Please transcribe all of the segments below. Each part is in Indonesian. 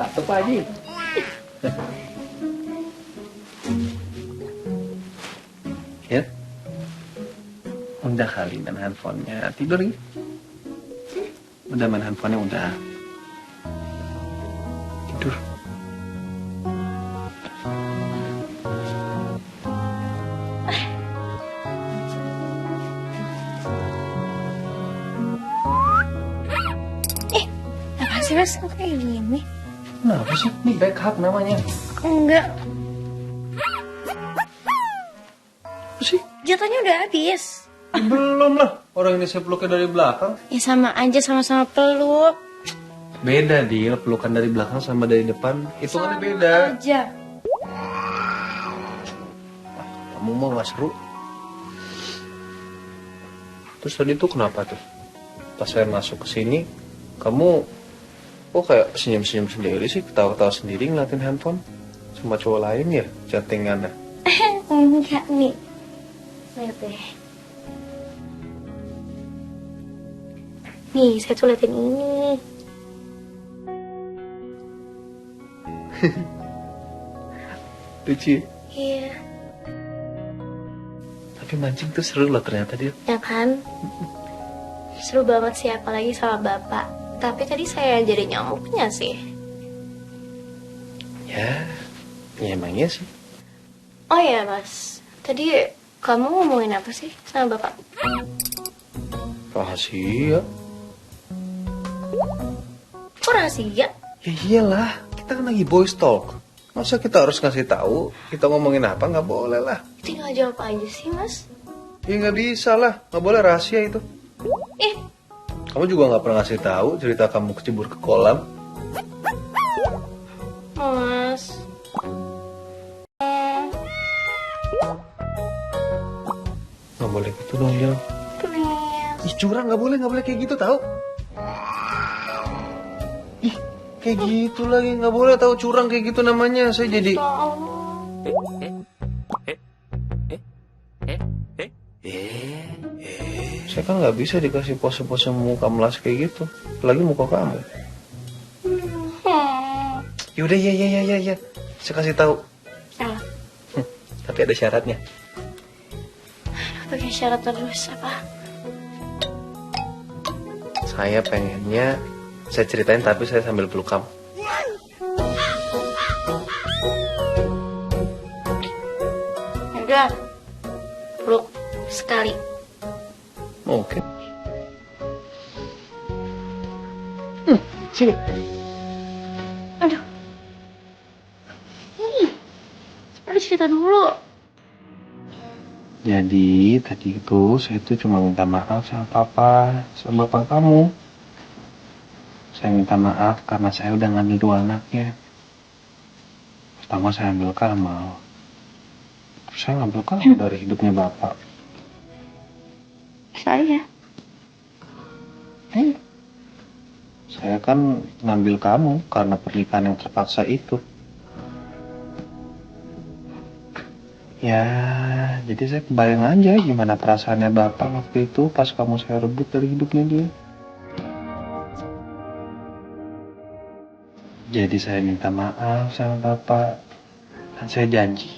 Batuk Pak Haji. Ya, udah kali main handphonenya. Tidur ya? Udah main handphonenya udah. Tidur. Apa sih Mas? Kok kayak gini? Kenapa sih? Ini backup namanya. Enggak. Apa sih? Jatuhnya udah habis. Belum lah. Orang ini saya peluknya dari belakang. Ya sama aja, sama-sama peluk. Beda, Dil. Pelukan dari belakang sama dari depan. Hitungannya beda. Aja. Kamu mau gak seru? Terus tadi tuh kenapa tuh? Pas saya masuk ke sini, kamu kok kayak senyum-senyum sendiri sih, ketawa-ketawa sendiri ngeliatin handphone? Sama cowok lain ya, chattingannya? Enggak nih. Lihat deh. Nih, saya tuh liatin ini. Lucu. Iya. Tapi mancing tuh seru loh ternyata dia. Ya kan? Seru banget sih, apalagi sama bapak. Tapi tadi saya jadi nyamuknya sih. Ya emangnya sih. Oh ya Mas, tadi kamu ngomongin apa sih sama bapak? Rahasia. Kok rahasia? Ya iyalah, kita kan lagi boys talk. Masa kita harus ngasih tahu kita ngomongin apa? Nggak boleh lah. Tinggal jawab aja sih Mas. Ya nggak bisa lah, nggak boleh rahasia itu. Eh, Kamu juga nggak pernah ngasih tahu cerita kamu kecebur ke kolam. Mas. Nggak boleh gitu dong, Jel. Please. Ih, curang nggak boleh kayak gitu tahu. Ih, kayak gitu lagi nggak boleh tahu curang kayak gitu namanya. Saya jadi. Saya kan nggak bisa dikasih pose-pose muka melas kayak gitu, apalagi muka kamu. Yaudah ya. Saya kasih tahu. Ah, Tapi ada syaratnya. pakai syarat terus apa? Saya pengennya saya ceritain tapi saya sambil peluk kamu. Udah. Peluk sekali. Oke. Sini. Aduh. Seperti cerita dulu. Jadi tadi itu saya tuh cuma minta maaf sama papa, sama bapak kamu. Saya minta maaf karena saya udah ngambil dua anaknya. Pertama saya ambil Kamal. Terus saya ngambil Kamal dari hidupnya bapak. Saya. Saya kan ngambil kamu karena pernikahan yang terpaksa itu. Ya, jadi saya kebayang aja gimana perasaannya bapak waktu itu pas kamu saya rebut dari hidupnya dia. Jadi saya minta maaf sama bapak. Dan saya janji,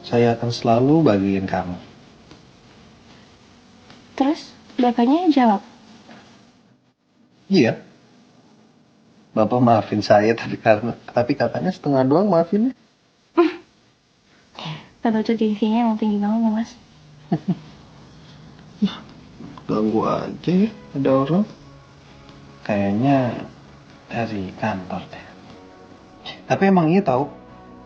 saya akan selalu bagiin kamu. Terus bapaknya jawab. Iya. Bapak maafin saya tapi katanya setengah doang maafinnya. Bapak tuh gengsinya emang tinggi banget Mas. Ganggu aja ya, ada orang. Kayaknya dari kantor deh. Tapi emang iya tahu,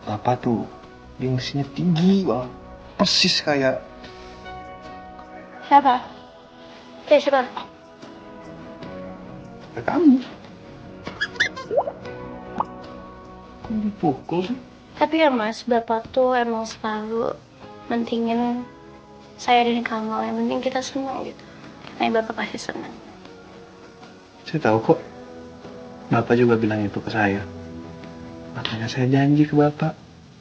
Bapak tuh gengsinya tinggi banget. Persis kayak Siapa? Siapa? kamu. Kok dipukul sih? Tapi ya Mas, Bapak tuh emang selalu mentingin saya dan kamu. Yang penting kita senang gitu. Karena Bapak pasti senang. Saya tahu kok. Bapak juga bilang itu ke saya. Makanya saya janji ke Bapak,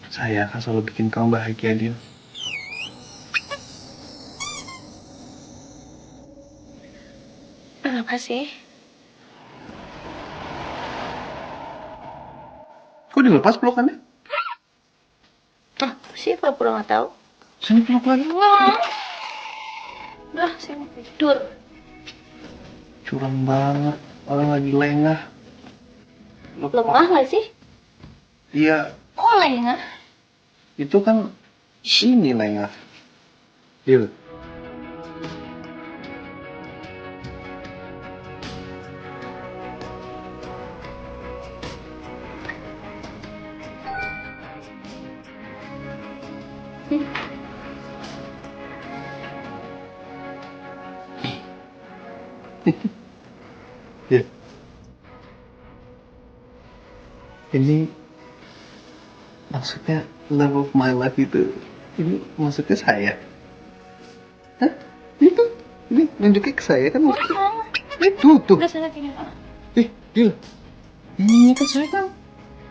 saya akan selalu bikin kamu bahagia, Din. Apa sih? dilepas pelukannya? Sih pura-pura nggak tahu. Sini peluk lagi. Udah, saya mau tidur. Curang banget. Orang lagi lengah. Lemah nggak sih? Iya, Kok lengah? itu kan ini lengah. Deal. Ya. Ini maksudnya love of my life itu. Ini maksudnya saya. Hah? Itu. Ini nunjukin ke saya kan? Itu tuh. Udah sana tinggal. Dil. Ini kan saya kan.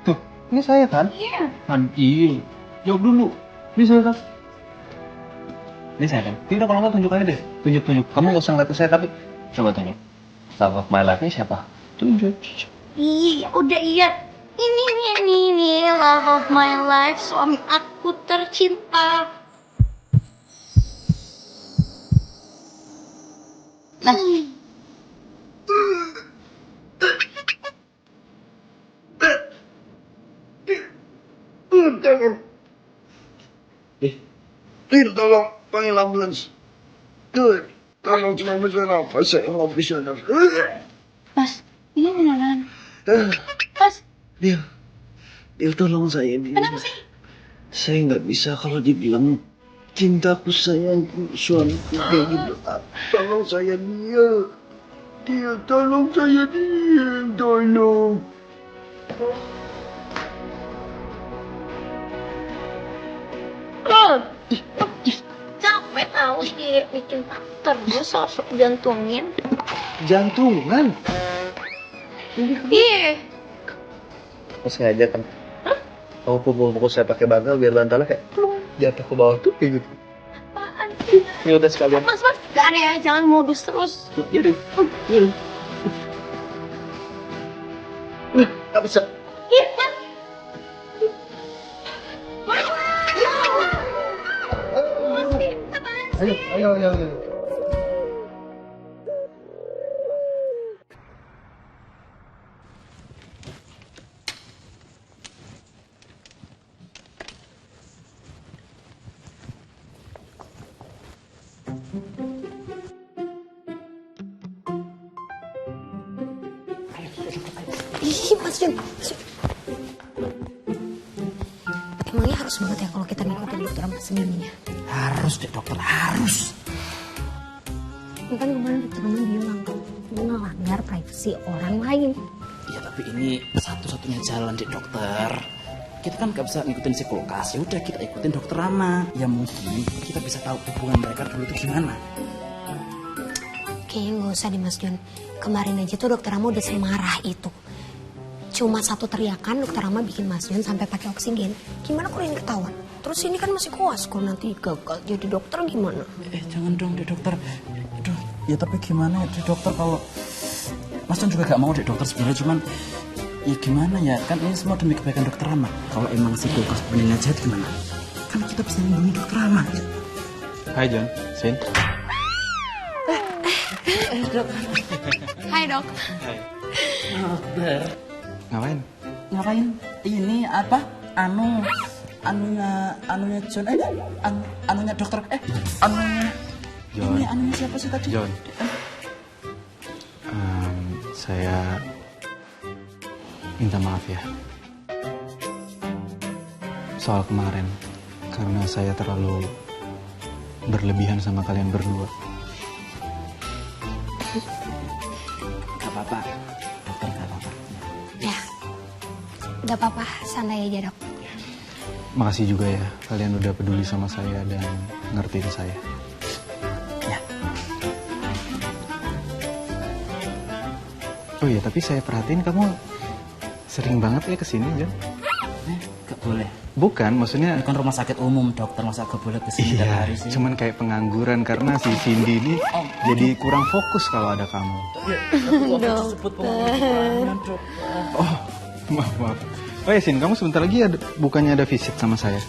Tuh, ini saya kan? Iya. Kan iya. Jawab dulu. Ini saya kan? Ini saya kan? Tidak, kalau nggak tunjuk aja deh. Tunjuk. Kamu nggak usah ngeliat ke saya, tapi coba tunjuk. Love of my life ini siapa? Tunjuk. Iya, udah iya. Ini love of my life, suami aku tercinta. Nah, Jangan. Tolong panggil ambulans. Tolong cuma bisa nafas, saya nggak bisa nafas. Mas, ini beneran. Mas, Dia tolong saya dia. kenapa sih? Saya nggak bisa kalau dibilang cintaku sayangku suamiku kayak gitu. Tolong saya dia tolong saya tolong. Capek tahu sih bikin terus sosok jantungin. Jantungan. Iya. Pas sengaja kan. Kamu pukul saya pakai bantal biar bantalnya kayak jatuh ke bawah tuh kayak gitu. Apaan sih? Ya udah sekalian. Mas, gak ada ya, jangan modus terus. Yaudah. Nggak bisa. Iya. Ayo. Ih, Mas Jun. Emangnya harus banget ya kalau kita ngikutin dokter sama semininya? Harus deh dokter, harus. Kan kemarin dokter bilang mau ngelanggar privasi orang lain. Ya tapi ini satu-satunya jalan deh dokter. Kita kan gak bisa ngikutin psikolog. Ya udah kita ikutin dokter Rama. Ya mungkin kita bisa tahu hubungan mereka dulu itu gimana. Kayaknya nggak usah deh Mas Jun. Kemarin aja tuh dokter Rama udah semarah itu. Cuma satu teriakan dokter Rama bikin Mas Jun sampai pakai oksigen. Gimana kalau ini ketahuan? Terus ini kan masih koas, kalau nanti gagal jadi dokter gimana? Jangan dong deh dokter. Aduh, ya tapi gimana ya deh dokter kalau Mas John juga gak mau deh dokter sebenarnya, cuman ya gimana ya, kan ini semua demi kebaikan dokter Rama. Kalau emang si kulkas penilaian jahat gimana? Kan kita bisa melindungi dokter Rama. Hai John, Sin. Hai dok. Dokter. Ngapain? Ini apa? Anunya John. Anunya dokter. Anunya. John. Ini anunya siapa sih tadi? John. Saya minta maaf ya. Soal kemarin. Karena saya terlalu berlebihan sama kalian berdua. Gak apa-apa. Dokter gak apa-apa. Ya, gak apa-apa, santai aja dok. Makasih juga ya, kalian udah peduli sama saya dan ngertiin saya. Ya. Oh iya, tapi saya perhatiin kamu sering banget ya kesini, John. Gak boleh. Bukan, maksudnya... Bukan rumah sakit umum dokter, masa gak boleh kesini tiap Iya, hari sih? cuman kayak pengangguran karena si Cindy ini jadi kurang fokus kalau ada kamu. Sebut pengangguran dokter. Oh, maaf. Oh ya Sin, kamu sebentar lagi bukannya ada visit sama saya?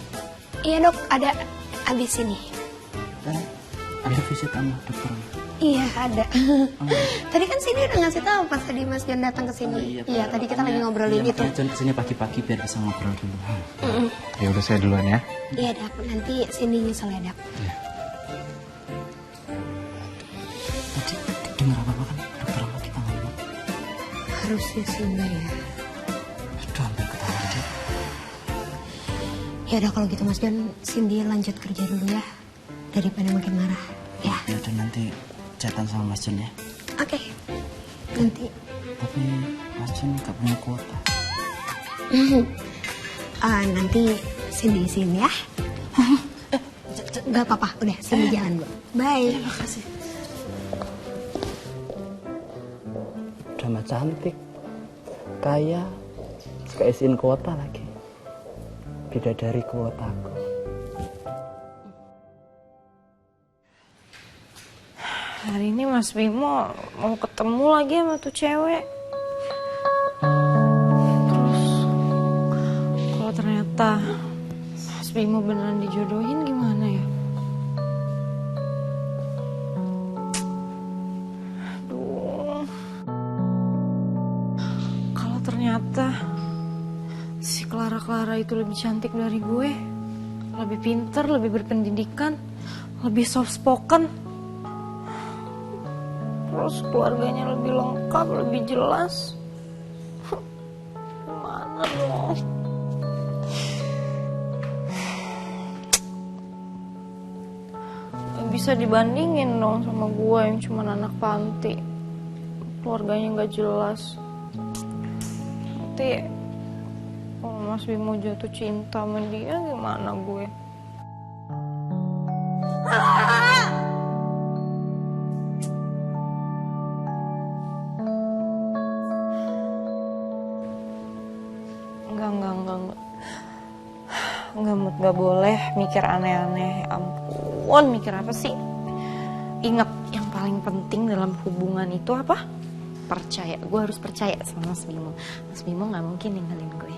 Iya dok, ada abis ini. Ada visit sama dokter. Iya ada. Tadi kan sini udah ngasih tahu pas tadi Mas John datang ke sini. Iya tadi kita lagi ngobrolin itu. Makanya John kesini pagi-pagi biar bisa ngobrol dulu. Ya udah saya duluan ya. Iya dok, nanti sini nyusul ya dok. Tadi dengar apa kan dokter sama kita ngomong? Harusnya sih enggak ya. Aduh, hampir ketawa deh. Ya udah kalau gitu Mas John, Cindy lanjut kerja dulu ya. Daripada makin marah. Ya. Ya udah nanti chatan sama Mas John ya. Oke. Nanti. Tapi Mas John gak punya kuota. Nanti Cindy isiin ya. Gak apa-apa, udah Cindy jalan Bu. Bye. Terima kasih. Drama cantik, kaya, suka isiin kuota lagi. Bidadari kuotaku. Hari ini Mas Bimo mau ketemu lagi sama tuh cewek. Terus kalau ternyata Mas Bimo beneran dijodohin gimana ya? Aduh. Kalau ternyata si Clara itu lebih cantik dari gue, lebih pinter, lebih berpendidikan, lebih soft spoken, terus keluarganya lebih lengkap, lebih jelas. Gimana dong? Gak bisa dibandingin dong sama gue yang cuma anak panti. Keluarganya gak jelas. Nanti kalau Mas Bimo jatuh cinta sama dia gimana gue? Enggak, gak boleh mikir aneh-aneh. Ampun, mikir apa sih? Ingat, yang paling penting dalam hubungan itu apa? Percaya. Gue harus percaya sama Mas Bimo. Mas Bimo gak mungkin ninggalin gue.